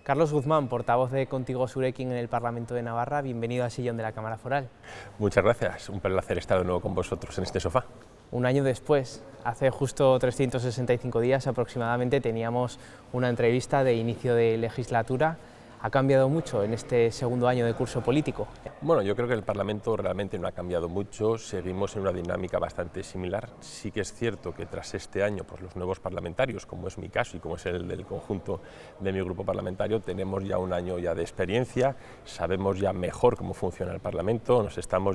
Carlos Guzmán, portavoz de Contigo Surekin en el Parlamento de Navarra, bienvenido al sillón de la Cámara Foral. Muchas gracias, un placer estar de nuevo con vosotros en este sofá. Un año después, hace justo 365 días aproximadamente, teníamos una entrevista de inicio de legislatura. ¿Ha cambiado mucho en este segundo año de curso político? Bueno, yo creo que el Parlamento realmente no ha cambiado mucho, seguimos en una dinámica bastante similar. Sí que es cierto que tras este año, pues los nuevos parlamentarios, como es mi caso y como es el del conjunto de mi grupo parlamentario, tenemos ya un año ya de experiencia, sabemos ya mejor cómo funciona el Parlamento, estamos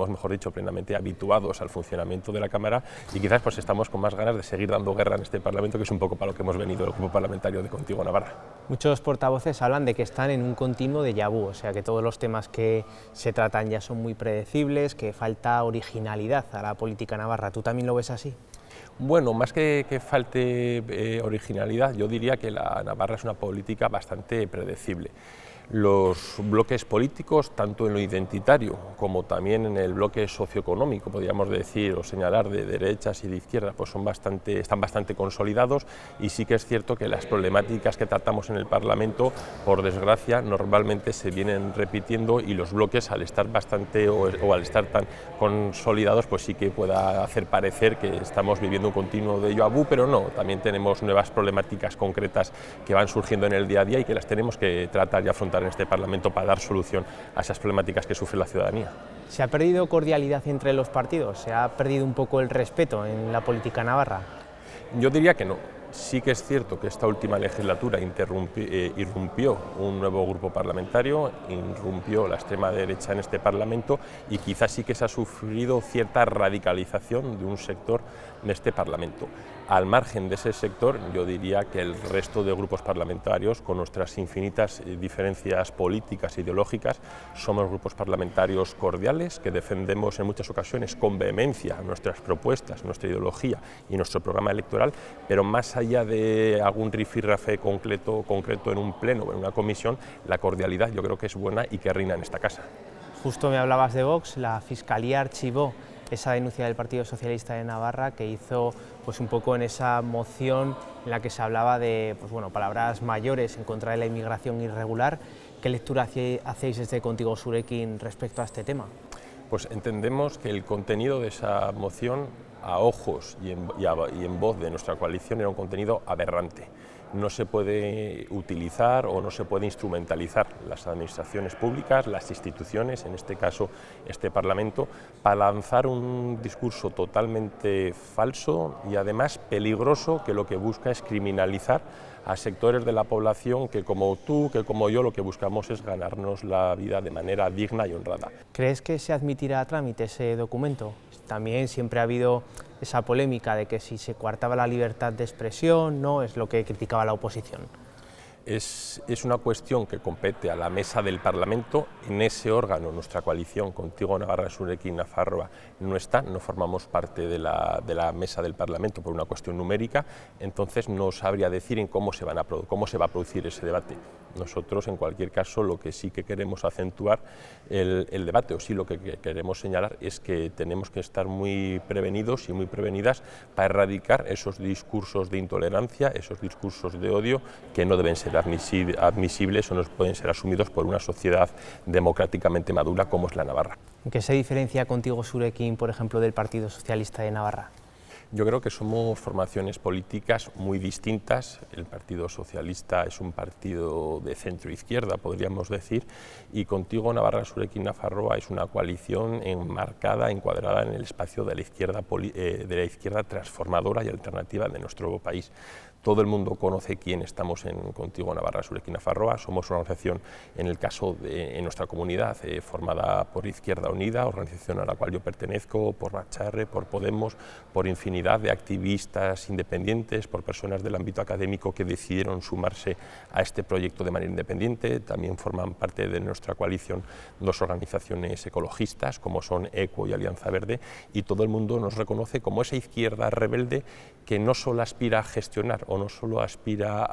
mejor dicho, plenamente habituados al funcionamiento de la Cámara y quizás pues estamos con más ganas de seguir dando guerra en este Parlamento, que es un poco para lo que hemos venido el grupo parlamentario de Contigo Navarra. Muchos portavoces hablan de que están en un continuo déjà vu, o sea que todos los temas que se tratan ya son muy predecibles, que falta originalidad a la política navarra. ¿Tú también lo ves así? Bueno, más que falte originalidad, yo diría que la Navarra es una política bastante predecible. Los bloques políticos, tanto en lo identitario como también en el bloque socioeconómico, podríamos decir o señalar, de derechas y de izquierda, pues están bastante consolidados, y sí que es cierto que las problemáticas que tratamos en el Parlamento, por desgracia, normalmente se vienen repitiendo, y los bloques, al estar al estar tan consolidados, pues sí que pueda hacer parecer que estamos viviendo un continuo déjà vu, pero no, también tenemos nuevas problemáticas concretas que van surgiendo en el día a día y que las tenemos que tratar y afrontar en este Parlamento para dar solución a esas problemáticas que sufre la ciudadanía. ¿Se ha perdido cordialidad entre los partidos? ¿Se ha perdido un poco el respeto en la política navarra? Yo diría que no. Sí que es cierto que esta última legislatura irrumpió un nuevo grupo parlamentario, irrumpió la extrema derecha en este Parlamento, y quizás sí que se ha sufrido cierta radicalización de un sector de este Parlamento. Al margen de ese sector, yo diría que el resto de grupos parlamentarios, con nuestras infinitas diferencias políticas e ideológicas, somos grupos parlamentarios cordiales que defendemos en muchas ocasiones con vehemencia nuestras propuestas, nuestra ideología y nuestro programa electoral, pero más allá de algún rifirrafe concreto en un pleno o en una comisión, la cordialidad yo creo que es buena y que reina en esta casa. Justo me hablabas de Vox. La Fiscalía archivó esa denuncia del Partido Socialista de Navarra, que hizo pues un poco en esa moción en la que se hablaba de palabras mayores en contra de la inmigración irregular. ¿Qué lectura hacéis desde Contigo Surekin respecto a este tema? Pues entendemos que el contenido de esa moción, a ojos y en voz de nuestra coalición, era un contenido aberrante. No se puede utilizar o no se puede instrumentalizar las administraciones públicas, las instituciones, en este caso este Parlamento, para lanzar un discurso totalmente falso y además peligroso, que lo que busca es criminalizar a sectores de la población que, como tú, que como yo, lo que buscamos es ganarnos la vida de manera digna y honrada. ¿Crees que se admitirá a trámite ese documento? También siempre ha habido esa polémica de que si se coartaba la libertad de expresión, no es lo que criticaba la oposición. Es una cuestión que compete a la mesa del Parlamento. En ese órgano nuestra coalición Contigo Navarra Surekin Nafarroa no está, no formamos parte de la mesa del Parlamento por una cuestión numérica, entonces no sabría decir en cómo se va a producir ese debate. Nosotros, en cualquier caso, lo que sí que queremos acentuar el debate, o sí lo que queremos señalar, es que tenemos que estar muy prevenidos y muy prevenidas para erradicar esos discursos de intolerancia, esos discursos de odio que no deben ser admisibles o no pueden ser asumidos por una sociedad democráticamente madura como es la Navarra. ¿En qué se diferencia Contigo Surekin, por ejemplo, del Partido Socialista de Navarra? Yo creo que somos formaciones políticas muy distintas. El Partido Socialista es un partido de centro-izquierda, podríamos decir, y Contigo Navarra Surekin Nafarroa es una coalición enmarcada, encuadrada en el espacio de la izquierda transformadora y alternativa de nuestro país. Todo el mundo conoce quién estamos en Contigo Navarra Surekin Nafarroa. Somos una organización, en el caso de nuestra comunidad, formada por Izquierda Unida, organización a la cual yo pertenezco, por Racharre, por Podemos, por infinidad de activistas independientes, por personas del ámbito académico que decidieron sumarse a este proyecto de manera independiente. También forman parte de nuestra coalición dos organizaciones ecologistas, como son ECO y Alianza Verde, y todo el mundo nos reconoce como esa izquierda rebelde que no solo aspira a gestionar o no solo aspira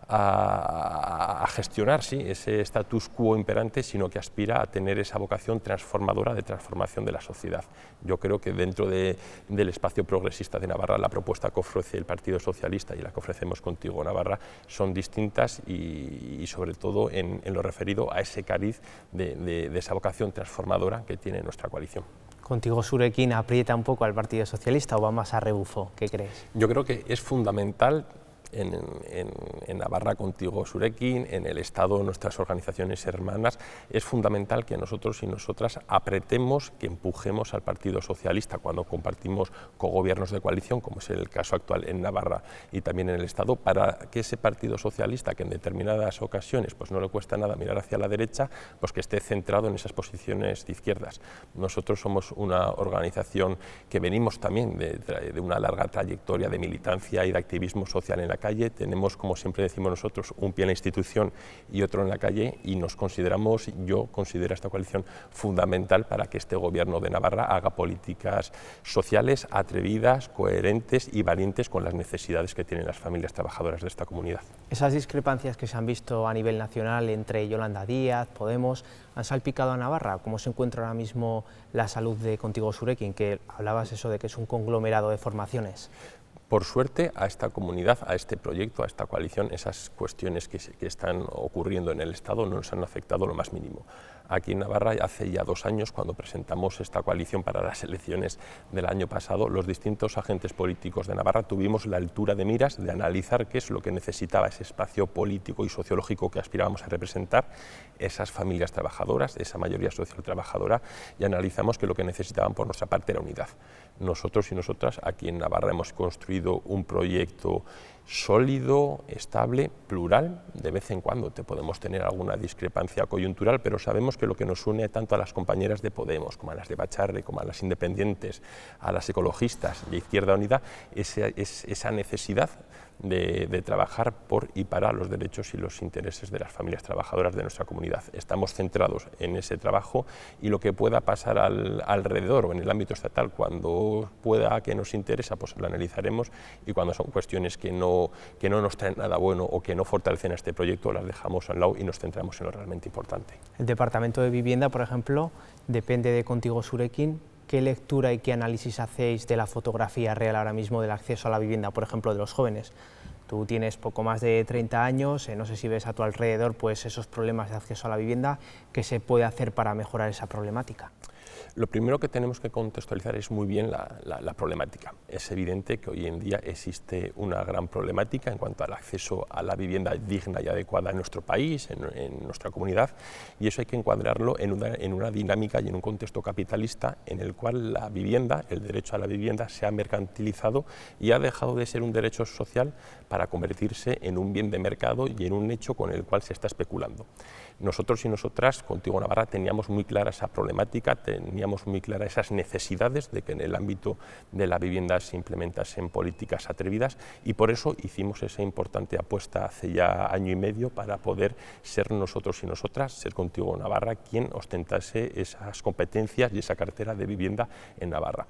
a a gestionar ese status quo imperante, sino que aspira a tener esa vocación transformadora de transformación de la sociedad. Yo creo que dentro del espacio progresista de Navarra, la propuesta que ofrece el Partido Socialista y la que ofrecemos Contigo Navarra son distintas y sobre todo en lo referido a ese cariz de esa vocación transformadora que tiene nuestra coalición. ¿Contigo Surekin aprieta un poco al Partido Socialista o va más a rebufo? ¿Qué crees? Yo creo que es fundamental en Navarra Contigo Surekin, en el Estado, nuestras organizaciones hermanas, es fundamental que nosotros y nosotras apretemos, que empujemos al Partido Socialista cuando compartimos cogobiernos de coalición, como es el caso actual en Navarra y también en el Estado, para que ese Partido Socialista, que en determinadas ocasiones pues no le cuesta nada mirar hacia la derecha, pues que esté centrado en esas posiciones de izquierdas. Nosotros somos una organización que venimos también de una larga trayectoria de militancia y de activismo social en la calle, tenemos, como siempre decimos nosotros, un pie en la institución y otro en la calle, y yo considero esta coalición fundamental para que este gobierno de Navarra haga políticas sociales atrevidas, coherentes y valientes con las necesidades que tienen las familias trabajadoras de esta comunidad. Esas discrepancias que se han visto a nivel nacional entre Yolanda Díaz, Podemos, ¿han salpicado a Navarra? ¿Cómo se encuentra ahora mismo la salud de Contigo Surekin? Que hablabas eso de que es un conglomerado de formaciones. Por suerte, a esta comunidad, a este proyecto, a esta coalición, esas cuestiones que están ocurriendo en el Estado no nos han afectado lo más mínimo. Aquí en Navarra, hace ya 2 años, cuando presentamos esta coalición para las elecciones del año pasado, los distintos agentes políticos de Navarra tuvimos la altura de miras de analizar qué es lo que necesitaba ese espacio político y sociológico que aspirábamos a representar, esas familias trabajadoras, esa mayoría social trabajadora, y analizamos que lo que necesitaban por nuestra parte era unidad. Nosotros y nosotras aquí en Navarra hemos construido un proyecto sólido, estable, plural. De vez en cuando te podemos tener alguna discrepancia coyuntural, pero sabemos que lo que nos une tanto a las compañeras de Podemos, como a las de Bacharre, como a las independientes, a las ecologistas de Izquierda Unida, es esa necesidad de trabajar por y para los derechos y los intereses de las familias trabajadoras de nuestra comunidad. Estamos centrados en ese trabajo, y lo que pueda pasar alrededor o en el ámbito estatal, cuando pueda que nos interesa, pues lo analizaremos, y cuando son cuestiones que no nos traen nada bueno o que no fortalecen a este proyecto, las dejamos a un lado y nos centramos en lo realmente importante. El Departamento de Vivienda, por ejemplo, depende de Contigo Surekin. ¿Qué lectura y qué análisis hacéis de la fotografía real ahora mismo del acceso a la vivienda, por ejemplo, de los jóvenes? Tú tienes poco más de 30 años, no sé si ves a tu alrededor pues esos problemas de acceso a la vivienda. ¿Qué se puede hacer para mejorar esa problemática? Lo primero que tenemos que contextualizar es muy bien la problemática. Es evidente que hoy en día existe una gran problemática en cuanto al acceso a la vivienda digna y adecuada en nuestro país, en nuestra comunidad, y eso hay que encuadrarlo en una dinámica y en un contexto capitalista en el cual la vivienda, el derecho a la vivienda, se ha mercantilizado y ha dejado de ser un derecho social para convertirse en un bien de mercado y en un hecho con el cual se está especulando. Nosotros y nosotras, Contigo Navarra, teníamos muy clara esa problemática, teníamos muy claras esas necesidades de que en el ámbito de la vivienda se implementasen políticas atrevidas, y por eso hicimos esa importante apuesta hace ya 1 año y medio para poder ser nosotros y nosotras, ser Contigo Navarra, quien ostentase esas competencias y esa cartera de vivienda en Navarra.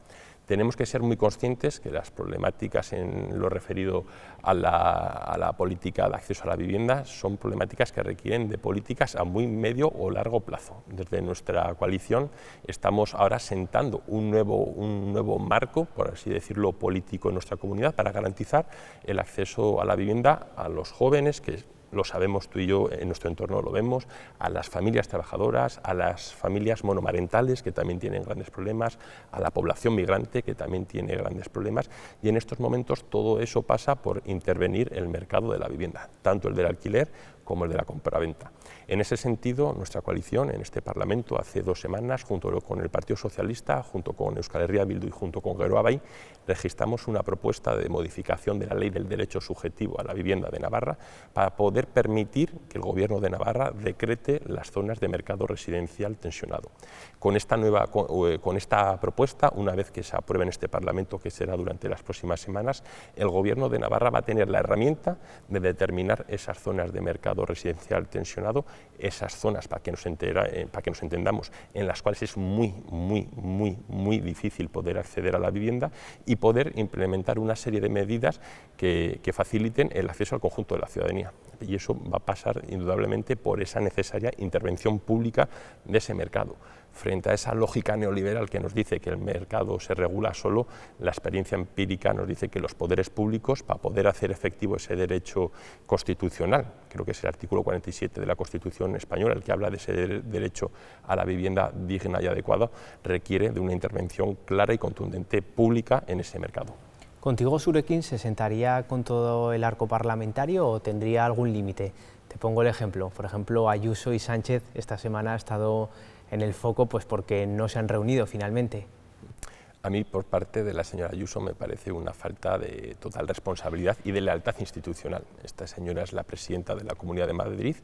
Tenemos que ser muy conscientes que las problemáticas en lo referido a la política de acceso a la vivienda son problemáticas que requieren de políticas a muy medio o largo plazo. Desde nuestra coalición estamos ahora sentando un nuevo marco, por así decirlo, político en nuestra comunidad para garantizar el acceso a la vivienda a los jóvenes, que lo sabemos tú y yo, en nuestro entorno lo vemos, a las familias trabajadoras, a las familias monomarentales, que también tienen grandes problemas, a la población migrante, que también tiene grandes problemas, y en estos momentos todo eso pasa por intervenir el mercado de la vivienda, tanto el del alquiler como el de la compraventa. En ese sentido, nuestra coalición en este Parlamento hace 2 semanas, junto con el Partido Socialista, junto con Euskal Herria Bildu y junto con Geroa Bai, registramos una propuesta de modificación de la Ley del Derecho Subjetivo a la Vivienda de Navarra para poder permitir que el Gobierno de Navarra decrete las zonas de mercado residencial tensionado. Con esta propuesta, una vez que se apruebe en este Parlamento, que será durante las próximas semanas, el Gobierno de Navarra va a tener la herramienta de determinar esas zonas de mercado residencial tensionado, esas zonas, para que nos entendamos, en las cuales es muy difícil poder acceder a la vivienda, y poder implementar una serie de medidas que faciliten el acceso al conjunto de la ciudadanía. y eso va a pasar indudablemente por esa necesaria intervención pública de ese mercado. Frente a esa lógica neoliberal que nos dice que el mercado se regula solo, la experiencia empírica nos dice que los poderes públicos, para poder hacer efectivo ese derecho constitucional, creo que es el artículo 47 de la Constitución española el que habla de ese derecho a la vivienda digna y adecuada, requiere de una intervención clara y contundente pública en ese mercado. ¿Contigo Surekin se sentaría con todo el arco parlamentario o tendría algún límite? Te pongo el ejemplo. Por ejemplo, Ayuso y Sánchez esta semana ha estado en el foco pues porque no se han reunido finalmente. A mí, por parte de la señora Ayuso, me parece una falta de total responsabilidad y de lealtad institucional. Esta señora es la presidenta de la Comunidad de Madrid,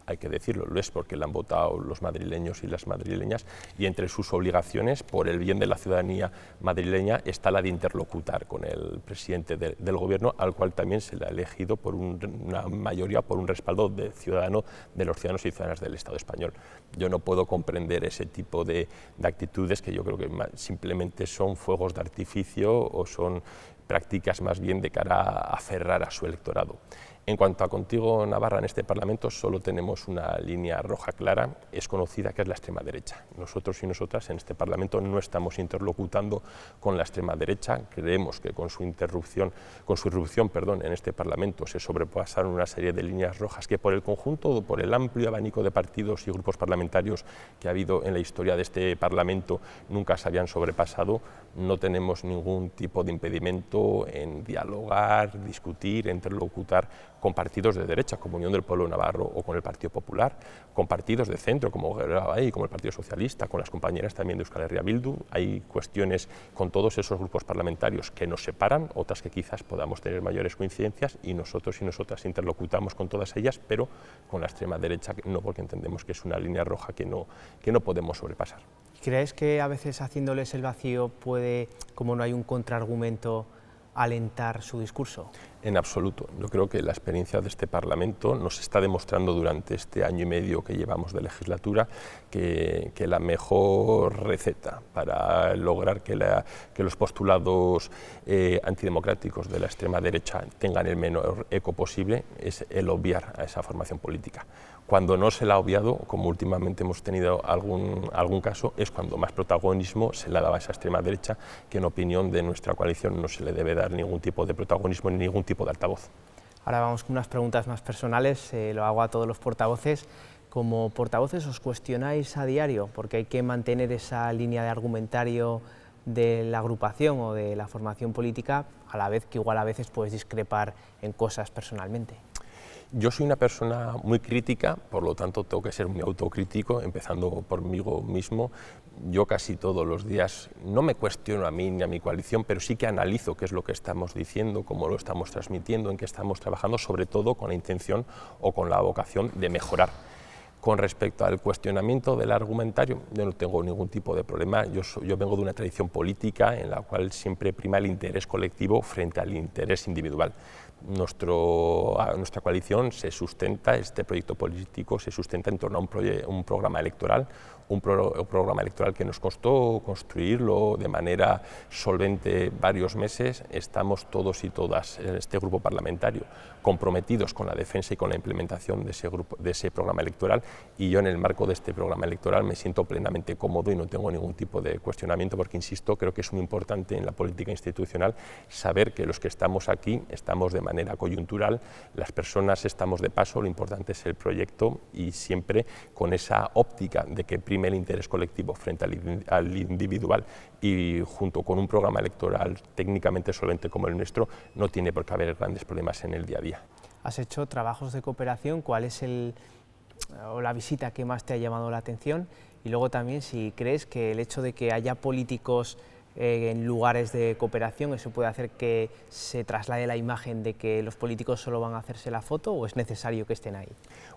hay que decirlo, lo es porque la han votado los madrileños y las madrileñas, y entre sus obligaciones, por el bien de la ciudadanía madrileña, está la de interlocutar con el presidente del Gobierno, al cual también se le ha elegido por una mayoría, por un respaldo ciudadano de los ciudadanos y ciudadanas del Estado español. Yo no puedo comprender ese tipo de actitudes que yo creo que simplemente son fuegos de artificio o son prácticas más bien de cara a aferrar a su electorado. En cuanto a Contigo Navarra, en este Parlamento solo tenemos una línea roja clara, es conocida, que es la extrema derecha. Nosotros y nosotras en este Parlamento no estamos interlocutando con la extrema derecha, creemos que con su irrupción en este Parlamento se sobrepasaron una serie de líneas rojas que por el conjunto, por el amplio abanico de partidos y grupos parlamentarios que ha habido en la historia de este Parlamento, nunca se habían sobrepasado. No tenemos ningún tipo de impedimento en dialogar, discutir, interlocutar con partidos de derecha, como Unión del Pueblo Navarro o con el Partido Popular, con partidos de centro, como el Partido Socialista, con las compañeras también de Euskal Herria Bildu. Hay cuestiones con todos esos grupos parlamentarios que nos separan, otras que quizás podamos tener mayores coincidencias, y nosotros y nosotras interlocutamos con todas ellas, pero con la extrema derecha no, porque entendemos que es una línea roja que no podemos sobrepasar. ¿Crees que a veces haciéndoles el vacío puede, como no hay un contraargumento, alentar su discurso? En absoluto. Yo creo que la experiencia de este Parlamento nos está demostrando durante este año y medio que llevamos de legislatura que la mejor receta para lograr que los postulados antidemocráticos de la extrema derecha tengan el menor eco posible es el obviar a esa formación política. Cuando no se la ha obviado, como últimamente hemos tenido algún caso, es cuando más protagonismo se le ha dado a esa extrema derecha, que en opinión de nuestra coalición no se le debe dar ningún tipo de protagonismo ni ningún tipo de altavoz. Ahora vamos con unas preguntas más personales, lo hago a todos los portavoces. Como portavoces os cuestionáis a diario, porque hay que mantener esa línea de argumentario de la agrupación o de la formación política, a la vez que igual a veces puedes discrepar en cosas personalmente. Yo soy una persona muy crítica, por lo tanto tengo que ser muy autocrítico, empezando por mí mismo. Yo casi todos los días no me cuestiono a mí ni a mi coalición, pero sí que analizo qué es lo que estamos diciendo, cómo lo estamos transmitiendo, en qué estamos trabajando, sobre todo con la intención o con la vocación de mejorar. Con respecto al cuestionamiento del argumentario, yo no tengo ningún tipo de problema. Yo vengo de una tradición política en la cual siempre prima el interés colectivo frente al interés individual. Nuestra coalición se sustenta, este proyecto político se sustenta en torno a un programa electoral, un programa electoral que nos costó construirlo de manera solvente varios meses. Estamos todos y todas en este grupo parlamentario comprometidos con la defensa y con la implementación de ese programa electoral, y yo en el marco de este programa electoral me siento plenamente cómodo y no tengo ningún tipo de cuestionamiento, porque insisto, creo que es muy importante en la política institucional saber que los que estamos aquí estamos de manera coyuntural, las personas estamos de paso, lo importante es el proyecto, y siempre con esa óptica de que prime el interés colectivo frente al individual, y junto con un programa electoral técnicamente solvente como el nuestro, no tiene por qué haber grandes problemas en el día a día. Has hecho trabajos de cooperación, ¿cuál es la visita que más te ha llamado la atención? Y luego también, si crees que el hecho de que haya políticos en lugares de cooperación, ¿eso puede hacer que se traslade la imagen de que los políticos solo van a hacerse la foto, o es necesario que estén ahí?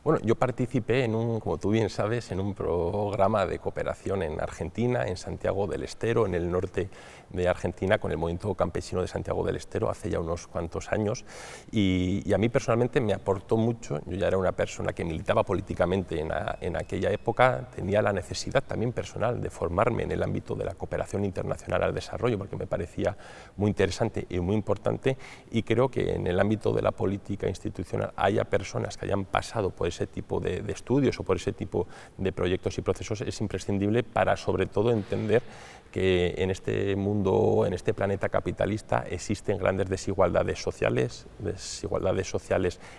Bueno, yo participé como tú bien sabes, en un programa de cooperación en Argentina, en Santiago del Estero, en el norte de Argentina, con el movimiento campesino de Santiago del Estero, hace ya unos cuantos años, y a mí personalmente me aportó mucho. Yo ya era una persona que militaba políticamente en aquella época, tenía la necesidad también personal de formarme en el ámbito de la cooperación internacional al desarrollo, porque me parecía muy interesante y muy importante, y creo que en el ámbito de la política institucional haya personas que hayan pasado por ese tipo de estudios o por ese tipo de proyectos y procesos es imprescindible para, sobre todo, entender que en este mundo, en este planeta capitalista, existen grandes desigualdades sociales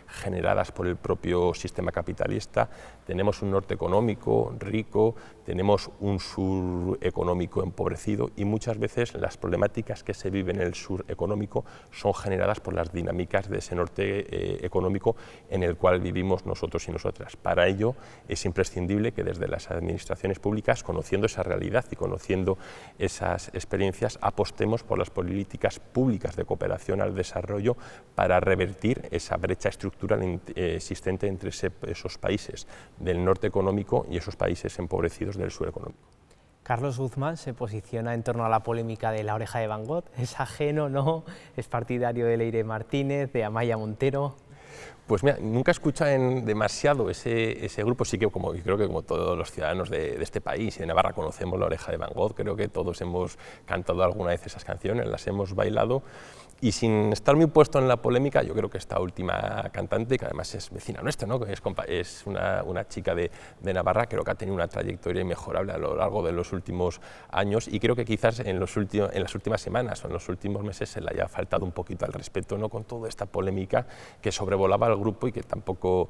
generadas por el propio sistema capitalista. Tenemos un norte económico rico, tenemos un sur económico empobrecido, y muchas veces las problemáticas que se viven en el sur económico son generadas por las dinámicas de ese norte económico en el cual vivimos nosotros y nosotras. Para ello es imprescindible que desde las administraciones públicas, conociendo esa realidad y conociendo esas experiencias, apostemos por las políticas públicas de cooperación al desarrollo para revertir esa brecha estructural existente entre esos países del norte económico y esos países empobrecidos del sur económico. Carlos Guzmán se posiciona en torno a la polémica de La Oreja de Van Gogh. ¿Es ajeno, no? ¿Es partidario de Leire Martínez, de Amaya Montero? Pues mira, nunca escucha demasiado ese grupo. Sí que creo que como todos los ciudadanos de este país y de Navarra conocemos La Oreja de Van Gogh, creo que todos hemos cantado alguna vez esas canciones, las hemos bailado, y sin estar muy puesto en la polémica, yo creo que esta última cantante, que además es vecina nuestra, ¿no?, que es una chica de Navarra, creo que ha tenido una trayectoria inmejorable a lo largo de los últimos años, y creo que quizás en las últimas semanas o en los últimos meses se le haya faltado un poquito al respeto, ¿no?, con toda esta polémica que sobrevolaba al grupo y que tampoco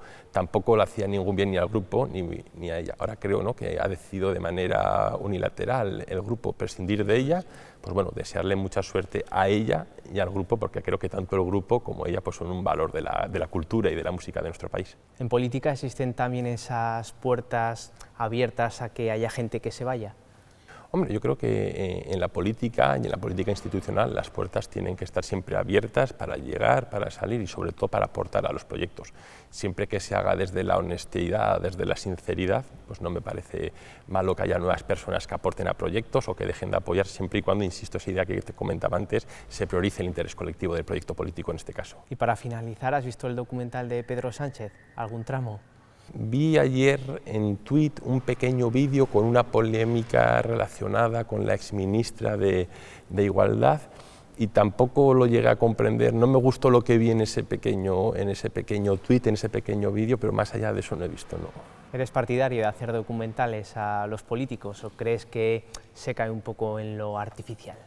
le hacía ningún bien ni al grupo ni a ella. Ahora creo, ¿no?, que ha decidido de manera unilateral el grupo prescindir de ella. Pues bueno, desearle mucha suerte a ella y al grupo, porque creo que tanto el grupo como ella pues son un valor de la cultura y de la música de nuestro país. ¿En política existen también esas puertas abiertas a que haya gente que se vaya? Hombre, yo creo que en la política y en la política institucional las puertas tienen que estar siempre abiertas para llegar, para salir y sobre todo para aportar a los proyectos. Siempre que se haga desde la honestidad, desde la sinceridad, pues no me parece malo que haya nuevas personas que aporten a proyectos o que dejen de apoyar, siempre y cuando, insisto, esa idea que te comentaba antes, se priorice el interés colectivo del proyecto político en este caso. Y para finalizar, ¿has visto el documental de Pedro Sánchez? ¿Algún tramo? Vi ayer en Twitter un pequeño vídeo con una polémica relacionada con la exministra de Igualdad, y tampoco lo llegué a comprender. No me gustó lo que vi en ese pequeño tweet, en ese pequeño vídeo, pero más allá de eso no he visto, no. ¿Eres partidario de hacer documentales a los políticos o crees que se cae un poco en lo artificial?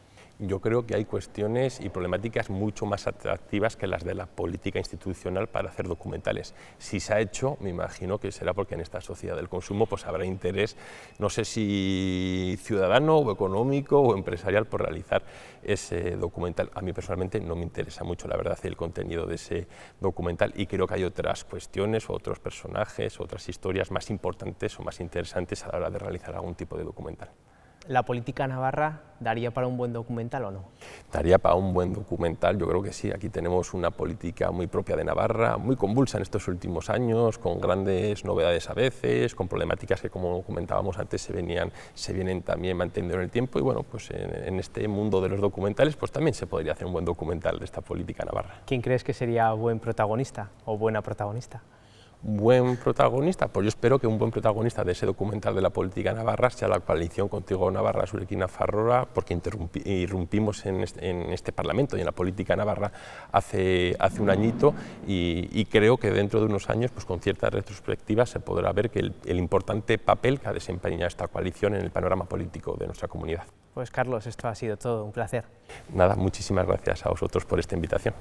Yo creo que hay cuestiones y problemáticas mucho más atractivas que las de la política institucional para hacer documentales. Si se ha hecho, me imagino que será porque en esta sociedad del consumo pues habrá interés, no sé si ciudadano o económico o empresarial, por realizar ese documental. A mí personalmente no me interesa mucho, la verdad, el contenido de ese documental, y creo que hay otras cuestiones, o otros personajes, otras historias más importantes o más interesantes a la hora de realizar algún tipo de documental. ¿La política navarra daría para un buen documental o no? Daría para un buen documental, yo creo que sí. Aquí tenemos una política muy propia de Navarra, muy convulsa en estos últimos años, con grandes novedades a veces, con problemáticas que, como comentábamos antes, se vienen también manteniendo en el tiempo, y bueno, pues en este mundo de los documentales pues también se podría hacer un buen documental de esta política navarra. ¿Quién crees que sería buen protagonista o buena protagonista? Buen protagonista, pues yo espero que un buen protagonista de ese documental de la política navarra sea la coalición Contigo Navarra Zurekin Nafarroa, porque irrumpimos en este Parlamento y en la política navarra hace un añito, y creo que dentro de unos años, pues con cierta retrospectiva, se podrá ver que el importante papel que ha desempeñado esta coalición en el panorama político de nuestra comunidad. Pues Carlos, esto ha sido todo, un placer. Nada, muchísimas gracias a vosotros por esta invitación.